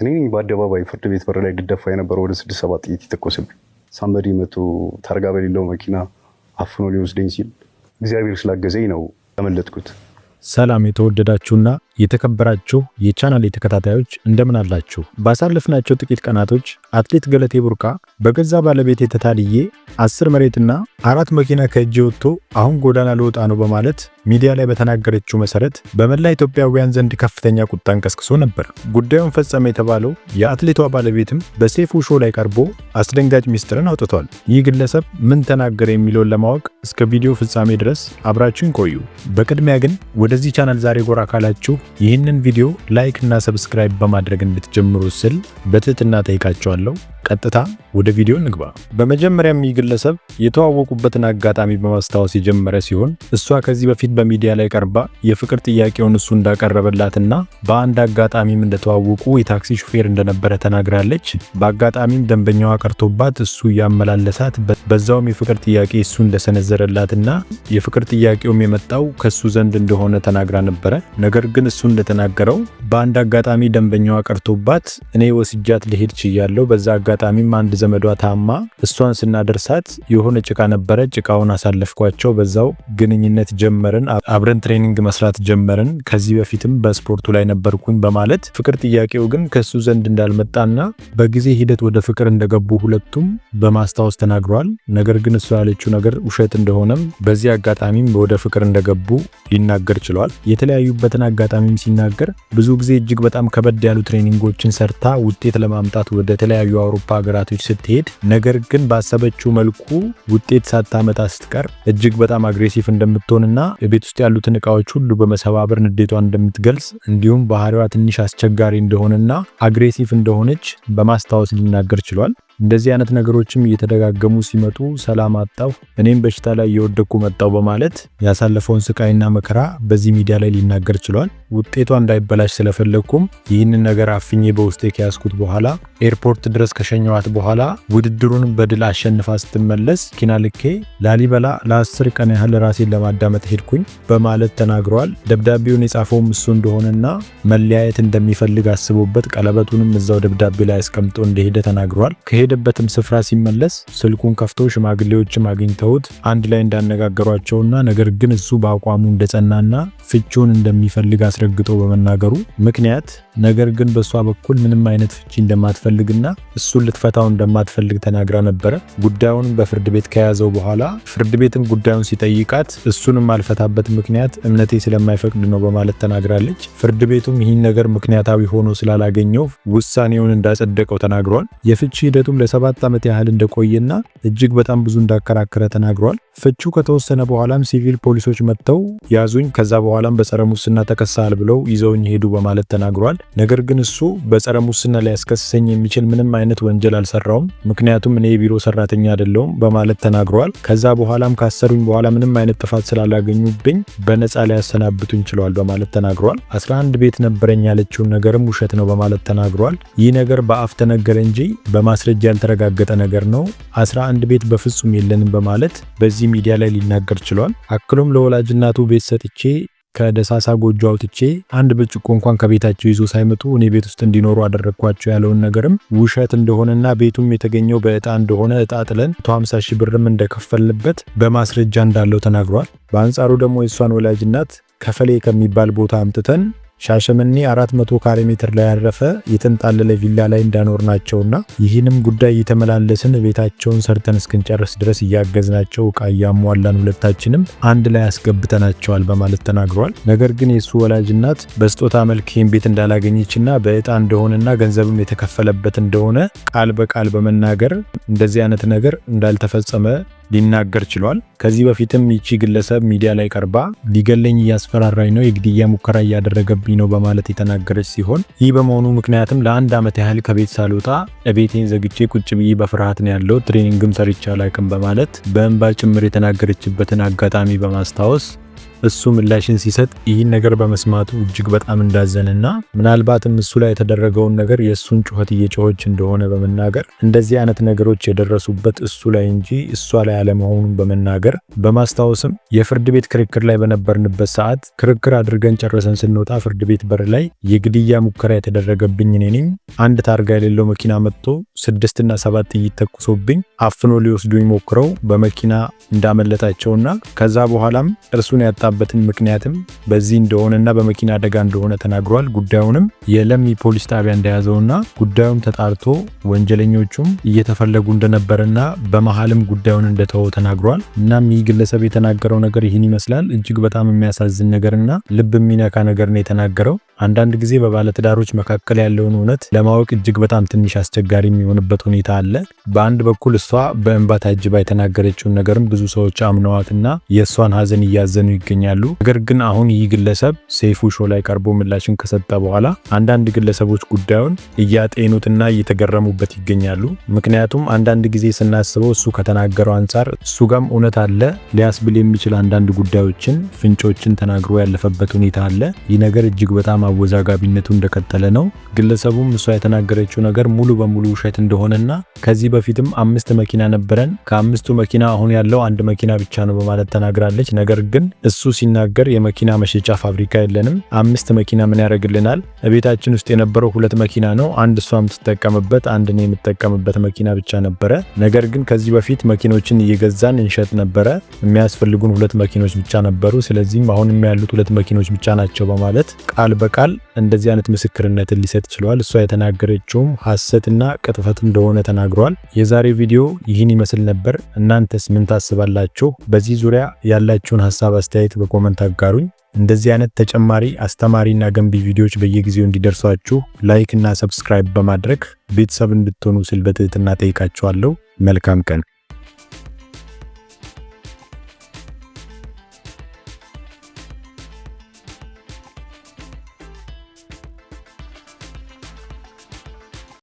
እኔ በአደባባይ ፍርድ ቤት በር ላይ ድደፋ የነበረው ወደ 6-7 ጥይት የተኮሰብኝ ሳምበዲ መቶ ታርጋ በሌለው መኪና አፍኖ ሊወስደኝ ሲል እግዚአብሔር ስላገዘኝ ነው ያመለጥኩት። ሰላም የተወደዳችሁና የተከበራችሁ የቻናሌ ተከታታዮች እንደምን አላችሁ? ባሳለፍናቸው ጥቂት ቀናቶች አትሌት ገለቴ ቡርቃ በገዛ ባለቤት ተታልዬ 10 መሬትና 4 መኪና ከእጄ ወጥቶ አሁን ጎዳና ልወጣ ነው በማለት ሚዲያ ላይ በተናገረችው መሰረት በመላ ኢትዮጵያውያን ዘንድ ከፍተኛ ቁጣን ቀስቅሶ ነበር። ጉዳዩን ፈጸመ የተባለው የአትሌቷ ባለቤትም በሴፉ ሾው ላይ ቀርቦ አስደንጋጭ ሚስጥርን አውጥቷል። ይህ ግለሰብ ምን ተናገረ የሚለውን ለማወቅ እስከ ቪዲዮ ፍጻሜ ድረስ አብራችሁን ቆዩ። በቅድሚያ ግን ወደዚህ ቻናል ዛሬ ጎራ ካላችሁ ይህንን ቪዲዮ ላይክ እና ሰብስክራይብ በማድረግ እንድትጀምሩ ስል በትህትና ጠይቃችኋለሁ። ቀጥታ ወደ ቪዲዮ እንግባ። በመጀመሪያም ይህ ግለሰብ የተዋወቁበትን አጋጣሚ በማስታወስ የጀመረ ሲሆን እሷ ከዚህ በፊት በሚዲያ ላይ ቀርባ የፍቅር ጥያቄውን እሱ እንዳቀረበላትና በአንድ አጋጣሚም እንደተዋወቁ የታክሲ ሹፌር እንደነበረ ተናግራለች። በአጋጣሚም ደንበኛዋ ቀርቶባት እሱ ያመላለሳት በዛውም የፍቅር ጥያቄ እሱ እንደሰነዘረላትና የፍቅር ጥያቄውም የመጣው ከሱ ዘንድ እንደሆነ ተናግራ ነበረ። ነገር ግን እሱ እንደተናገረው በአንድ አጋጣሚ ደንበኛዋ ቀርቶባት እኔ ወስጃት ልሄድ ችያለሁ። በዛ አጋጣሚም አንድ ዘመዷ ታማ እሷን ስናደርሳት የሆነ ጭቃ ነበረ፣ ጭቃውን አሳለፍኳቸው፣ በዛው ግንኙነት ጀመርን፣ አብረን ትሬኒንግ መስራት ጀመርን፣ ከዚህ በፊትም በስፖርቱ ላይ ነበርኩኝ በማለት ፍቅር ጥያቄው ግን ከሱ ዘንድ እንዳልመጣና በጊዜ ሂደት ወደ ፍቅር እንደገቡ ሁለቱም በማስታወስ ተናግሯል። ነገር ግን እሷ ያለችው ነገር ውሸት እንደሆነም በዚህ አጋጣሚም ወደ ፍቅር እንደገቡ ሊናገር ችሏል። የተለያዩበትን አጋጣሚም ሲናገር ብዙ ጊዜ እጅግ በጣም ከበድ ያሉ ትሬኒንጎችን ሰርታ ውጤት ለማምጣት ወደ ተለያዩ አውሮፓ ሀገራቶች ስትሄድ ነገር ግን ባሰበችው መልኩ ውጤት ሳታመጣ ስትቀር እጅግ በጣም አግሬሲቭ እንደምትሆንና የቤት ውስጥ ያሉትን እቃዎች ሁሉ በመሰባበር ንዴቷን እንደምትገልጽ እንዲሁም ባህሪዋ ትንሽ አስቸጋሪ እንደሆነና አግሬሲቭ እንደሆነች በማስታወስ ሊናገር ችሏል። እንደዚህ አይነት ነገሮችም እየተደጋገሙ ሲመጡ ሰላም አጣው፣ እኔም በሽታ ላይ እየወደኩ መጣው በማለት ያሳለፈውን ስቃይና መከራ በዚህ ሚዲያ ላይ ሊናገር ችሏል። ውጤቷ እንዳይበላሽ ስለፈለኩም ይህንን ነገር አፍኜ በውስጤ ከያዝኩት በኋላ ኤርፖርት ድረስ ከሸኘዋት በኋላ ውድድሩን በድል አሸንፋ ስትመለስ ኪናልኬ ላሊበላ ለ10 ቀን ያህል ራሴን ለማዳመጥ ሄድኩኝ በማለት ተናግሯል። ደብዳቤውን የጻፈውም እሱ እንደሆነና መለያየት እንደሚፈልግ አስቦበት ቀለበቱንም እዛው ደብዳቤ ላይ አስቀምጦ እንደሄደ ተናግሯል። ከሄደበትም ስፍራ ሲመለስ ስልኩን ከፍቶ ሽማግሌዎችም አግኝተውት አንድ ላይ እንዳነጋገሯቸውና ነገር ግን እሱ በአቋሙ እንደጸናና ፍቺውን እንደሚፈልግ አስረግጦ በመናገሩ ምክንያት ነገር ግን በሷ በኩል ምንም አይነት ፍቺ እንደማትፈልግና እሱን ልትፈታው እንደማትፈልግ ተናግራ ነበረ። ጉዳዩን በፍርድ ቤት ከያዘው በኋላ ፍርድ ቤትም ጉዳዩን ሲጠይቃት እሱንም አልፈታበት ምክንያት እምነቴ ስለማይፈቅድ ነው በማለት ተናግራለች። ፍርድ ቤቱም ይህን ነገር ምክንያታዊ ሆኖ ስላላገኘው ውሳኔውን እንዳጸደቀው ተናግሯል። የፍቺ ሂደቱም ለ7 ዓመት ያህል እንደቆየና እጅግ በጣም ብዙ እንዳከራከረ ተናግሯል። ፍቺው ከተወሰነ በኋላም ሲቪል ፖሊሶች መጥተው ያዙኝ፣ ከዛ በኋላም በጸረ ሙስና ተከሳል ብለው ይዘውኝ ሄዱ በማለት ተናግሯል። ነገር ግን እሱ በጸረ ሙስና ላይ ያስከሰሰኝ የሚችል ምንም አይነት ወንጀል አልሰራውም፣ ምክንያቱም እኔ የቢሮ ሰራተኛ አይደለሁም በማለት ተናግሯል። ከዛ በኋላም ካሰሩኝ በኋላ ምንም አይነት ጥፋት ስላላገኙብኝ በነፃ ላይ ያሰናብቱኝ ችለዋል በማለት ተናግሯል። 11 ቤት ነበረኝ ያለችውን ነገርም ውሸት ነው በማለት ተናግሯል። ይህ ነገር በአፍ ተነገረ እንጂ በማስረጃ ያልተረጋገጠ ነገር ነው፣ 11 ቤት በፍጹም የለንም በማለት በዚህ ሚዲያ ላይ ሊናገር ችሏል። አክሎም ለወላጅ እናቱ ቤት ሰጥቼ ከደሳሳ ጎጆ አውጥቼ አንድ ብርጭቆ እንኳን ከቤታቸው ይዞ ሳይመጡ እኔ ቤት ውስጥ እንዲኖሩ አደረግኳቸው ያለውን ነገርም ውሸት እንደሆነና ቤቱም የተገኘው በእጣ እንደሆነ እጣ ጥለን 150 ሺህ ብርም እንደከፈልበት በማስረጃ እንዳለው ተናግሯል። በአንጻሩ ደግሞ የሷን ወላጅ እናት ከፈሌ ከሚባል ቦታ አምጥተን ሻሸመኔ 400 ካሬ ሜትር ላይ ያረፈ የተንጣለለ ቪላ ላይ እንዳኖርናቸውና ይህንም ጉዳይ እየተመላለስን ቤታቸውን ሰርተን እስክንጨርስ ድረስ እያገዝናቸው ዕቃ እያሟላን ሁለታችንም አንድ ላይ አስገብተናቸዋል በማለት ተናግሯል። ነገር ግን የሱ ወላጅ እናት በስጦታ መልክ ይህን ቤት እንዳላገኘችና በእጣ እንደሆነና ገንዘብም የተከፈለበት እንደሆነ ቃል በቃል በመናገር እንደዚህ አይነት ነገር እንዳልተፈጸመ ሊናገር ችሏል። ከዚህ በፊትም ይቺ ግለሰብ ሚዲያ ላይ ቀርባ ሊገለኝ እያስፈራራኝ ነው፣ የግድያ ሙከራ እያደረገብኝ ነው በማለት የተናገረች ሲሆን ይህ በመሆኑ ምክንያትም ለ1 ዓመት ያህል ከቤት ሳልወጣ ቤቴን ዘግቼ ቁጭ ብዬ በፍርሃት ነው ያለው፣ ትሬኒንግም ሰርቼ አላውቅም በማለት በእንባ ጭምር የተናገረችበትን አጋጣሚ በማስታወስ እሱ ምላሽን ሲሰጥ ይህን ነገር በመስማቱ እጅግ በጣም እንዳዘነና ምናልባትም እሱ ላይ የተደረገውን ነገር የእሱን ጩኸት እየጮኸች እንደሆነ በመናገር እንደዚህ አይነት ነገሮች የደረሱበት እሱ ላይ እንጂ እሷ ላይ አለመሆኑን በመናገር በማስታወስም የፍርድ ቤት ክርክር ላይ በነበርንበት ሰዓት ክርክር አድርገን ጨርሰን ስንወጣ ፍርድ ቤት በር ላይ የግድያ ሙከራ የተደረገብኝ እኔ ነኝ፣ አንድ ታርጋ የሌለው መኪና መጥቶ 6 እና 7 ጥይት ተኩሶብኝ አፍኖ ሊወስዱኝ ሞክረው በመኪና እንዳመለጣቸውና ከዛ በኋላም እርሱን ያጣበትን ምክንያትም በዚህ እንደሆነና በመኪና አደጋ እንደሆነ ተናግሯል። ጉዳዩንም የለሚ ፖሊስ ጣቢያ እንደያዘውና ጉዳዩም ተጣርቶ ወንጀለኞቹም እየተፈለጉ እንደነበረና በመሃልም ጉዳዩን እንደተወው ተናግሯል። እናም ይህ ግለሰብ የተናገረው ነገር ይህን ይመስላል። እጅግ በጣም የሚያሳዝን ነገርና ልብ የሚነካ ነገር ነው የተናገረው። አንዳንድ ጊዜ በባለትዳሮች መካከል ያለውን እውነት ለማወቅ እጅግ በጣም ትንሽ አስቸጋሪ የሚሆንበት ሁኔታ አለ። በአንድ በኩል እሷ በእንባ ታጅባ የተናገረችውን ነገርም ብዙ ሰዎች አምነዋትና የእሷን ሀዘን እያዘኑ ይገኛሉ። ነገር ግን አሁን ይህ ግለሰብ ሰይፉ ሾው ላይ ቀርቦ ምላሽን ከሰጠ በኋላ አንዳንድ ግለሰቦች ጉዳዩን እያጤኑትና እየተገረሙበት ይገኛሉ። ምክንያቱም አንዳንድ ጊዜ ስናስበው እሱ ከተናገረው አንጻር እሱ ጋም እውነት አለ ሊያስብል የሚችል አንዳንድ ጉዳዮችን ፍንጮችን ተናግሮ ያለፈበት ሁኔታ አለ። ይህ ነገር እጅግ በጣም አወዛጋቢነቱ እንደቀጠለ ነው። ግለሰቡም እሷ የተናገረችው ነገር ሙሉ በሙሉ ውሸት እንደሆነና ከዚህ በፊትም 5 መኪና ነበረን፣ ከ5ቱ መኪና አሁን ያለው 1 መኪና ብቻ ነው በማለት ተናግራለች። ነገር ግን እሱ ሲናገር የመኪና መሸጫ ፋብሪካ የለንም፣ 5 መኪና ምን ያደርግልናል? ቤታችን ውስጥ የነበረው 2 መኪና ነው፣ አንድ እሷ የምትጠቀምበት፣ አንድ እኔ የምጠቀምበት መኪና ብቻ ነበረ። ነገር ግን ከዚህ በፊት መኪኖችን እየገዛን እንሸጥ ነበረ፣ የሚያስፈልጉን 2 መኪኖች ብቻ ነበሩ። ስለዚህም አሁንም ያሉት 2 መኪኖች ብቻ ናቸው በማለት ቃል በቃል እንደዚህ አይነት ምስክርነትን ሊሰጥ ችሏል። እሷ የተናገረችውም ሐሰትና ቅጥፈት እንደሆነ ተናግሯል። የዛሬው ቪዲዮ ይህን ይመስል ነበር። እናንተስ ምን ታስባላችሁ? በዚህ ዙሪያ ያላችሁን ሐሳብ አስተያየት በኮመንት አጋሩኝ። እንደዚህ አይነት ተጨማሪ አስተማሪና ገንቢ ቪዲዮዎች በየጊዜው እንዲደርሷችሁ ላይክ እና ሰብስክራይብ በማድረግ ቤተሰብ እንድትሆኑ ስል በትህትና ጠይቃችኋለሁ። መልካም ቀን።